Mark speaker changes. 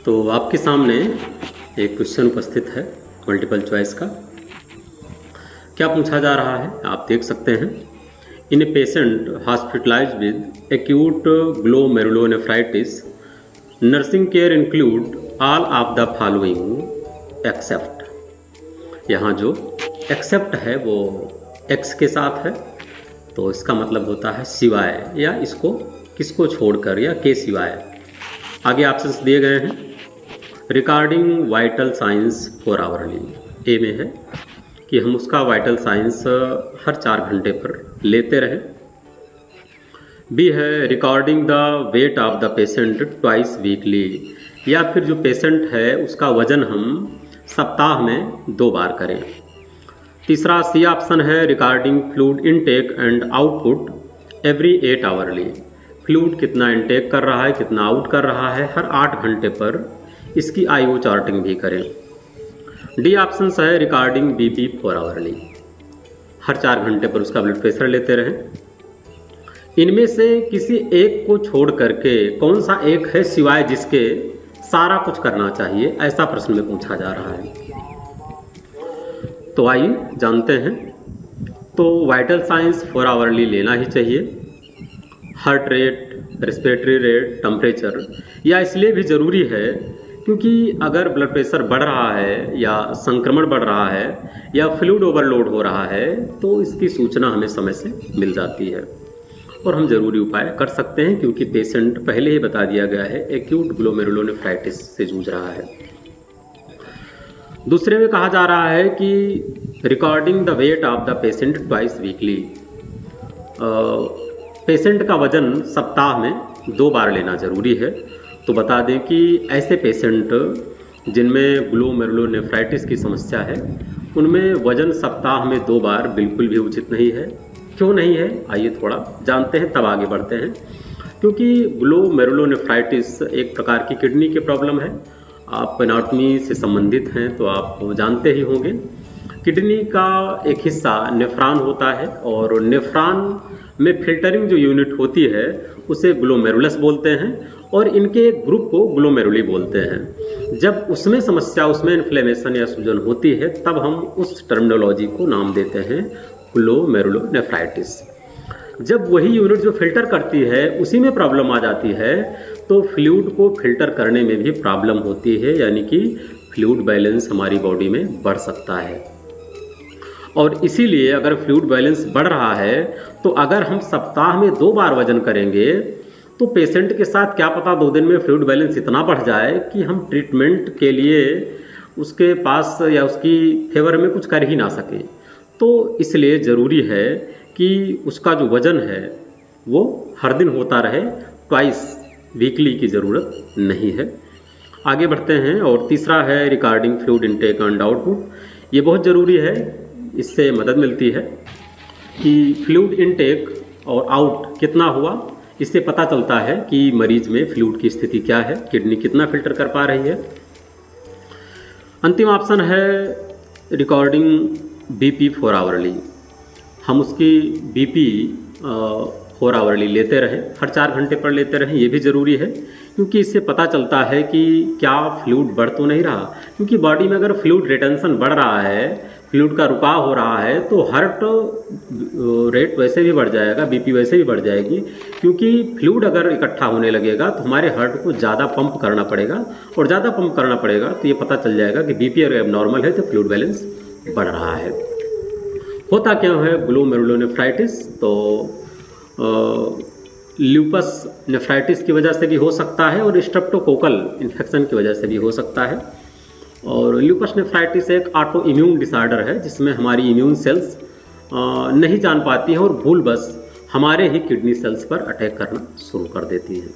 Speaker 1: तो आपके सामने एक क्वेश्चन उपस्थित है मल्टीपल चॉइस का। क्या पूछा जा रहा है आप देख सकते हैं। In a patient hospitalised with acute glomerulonephritis nursing care include all of the following except. यहाँ जो एक्सेप्ट है वो एक्स के साथ है, तो इसका मतलब होता है सिवाय, या इसको किसको छोड़कर, या के सिवाय। आगे ऑप्शंस दिए गए हैं। Regarding vital signs for hourly, a में है कि हम उसका वाइटल साइंस हर 4 घंटे पर लेते रहें। बी है recording the weight of the patient twice weekly, या फिर जो पेशेंट है उसका वजन हम सप्ताह में 2 बार करें। तीसरा सी ऑप्शन है regarding fluid intake and output every 8 hourly, fluid कितना इनटेक कर रहा है, कितना आउट कर रहा है हर 8 घंटे पर, इसकी आईओ चार्टिंग भी करें। डी ऑप्शन है रिगार्डिंग बीपी फॉर आवरली, हर 4 घंटे पर उसका ब्लड प्रेशर लेते रहें। इनमें से किसी एक को छोड़ करके कौन सा एक है सिवाय जिसके सारा कुछ करना चाहिए, ऐसा प्रश्न में पूछा जा रहा है। तो आइए जानते हैं। तो वाइटल साइंस फॉर आवरली लेना ही चाहिए। Heart rate, respiratory rate, temperature, या इसलिए भी ज़रूरी है क्योंकि अगर ब्लड प्रेशर बढ़ रहा है या संक्रमण बढ़ रहा है या फ्लूइड ओवरलोड हो रहा है तो इसकी सूचना हमें समय से मिल जाती है और हम ज़रूरी उपाय कर सकते हैं, क्योंकि पेशेंट पहले ही बता दिया गया है एक्यूट ग्लोमेरुलोनेफ्राइटिस से जूझ रहा है। दूसरे में कहा जा रहा है कि recording the weight of the patient twice weekly, patient का वजन सप्ताह में 2 बार लेना ज़रूरी है। तो बता दें कि ऐसे पेशेंट जिनमें ग्लोमेरुलोनेफ्राइटिस की समस्या है उनमें वजन सप्ताह में 2 बार बिल्कुल भी उचित नहीं है। क्यों नहीं है आइए थोड़ा जानते हैं, तब आगे बढ़ते हैं। क्योंकि ग्लोमेरुलोनेफ्राइटिस एक प्रकार की किडनी की प्रॉब्लम है। आप एनाटॉमी से संबंधित हैं तो आप जानते ही होंगे। किडनी का एक हिस्सा नेफ्रॉन होता है और नेफ्रॉन में फिल्टरिंग जो यूनिट होती है उसे ग्लोमेरुलस बोलते हैं और इनके एक ग्रुप को ग्लोमेरुली बोलते हैं। जब उसमें समस्या, उसमें इन्फ्लेमेशन या सूजन होती है तब हम उस टर्मिनोलॉजी को नाम देते हैं ग्लोमेरुलोनेफ्राइटिस। जब वही यूनिट जो फिल्टर करती है उसी में प्रॉब्लम आ जाती है तो फ्लूइड को फिल्टर करने में भी प्रॉब्लम होती है, यानी कि फ्लूइड बैलेंस हमारी बॉडी में बढ़ सकता है। और इसीलिए अगर फ्लूइड बैलेंस बढ़ रहा है तो अगर हम सप्ताह में 2 बार वजन करेंगे तो पेशेंट के साथ क्या पता 2 दिन में फ्लूइड बैलेंस इतना बढ़ जाए कि हम ट्रीटमेंट के लिए उसके पास या उसकी फेवर में कुछ कर ही ना सकें। तो इसलिए ज़रूरी है कि उसका जो वज़न है वो हर दिन होता रहे, ट्वाइस वीकली की ज़रूरत नहीं है। आगे बढ़ते हैं। और तीसरा है regarding fluid intake and output. ये बहुत ज़रूरी है, इससे मदद मिलती है कि फ्लूइड इनटेक और आउट कितना हुआ, इससे पता चलता है कि मरीज में फ्लूइड की स्थिति क्या है, किडनी कितना फिल्टर कर पा रही है। अंतिम ऑप्शन है रिकॉर्डिंग बीपी फॉर आवरली, हम उसकी बीपी फॉर आवरली लेते रहें, हर 4 घंटे पर लेते रहें। ये भी ज़रूरी है क्योंकि इससे पता चलता है कि क्या फ्लूइड बढ़ तो नहीं रहा। क्योंकि बॉडी में अगर फ्लूइड रिटेंशन बढ़ रहा है, फ्लूइड का रुकाव हो रहा है तो हार्ट रेट वैसे भी बढ़ जाएगा, बीपी वैसे भी बढ़ जाएगी। क्योंकि फ्लूइड अगर इकट्ठा होने लगेगा तो हमारे हार्ट को ज़्यादा पंप करना पड़ेगा और ज़्यादा पंप करना पड़ेगा तो ये पता चल जाएगा कि बीपी अगर एबनॉर्मल है तो फ्लूइड बैलेंस बढ़ रहा है। होता क्या है ग्लोमेरुलोनेफ्राइटिस, तो ल्यूपस नेफ्राइटिस की वजह से भी हो सकता है और स्ट्रेप्टोकोकल इन्फेक्शन की वजह से भी हो सकता है। और ल्यूपस नेफ्राइटिस एक ऑटो इम्यून डिसऑर्डर है जिसमें हमारी इम्यून सेल्स नहीं जान पाती हैं और भूलवश हमारे ही किडनी सेल्स पर अटैक करना शुरू कर देती हैं।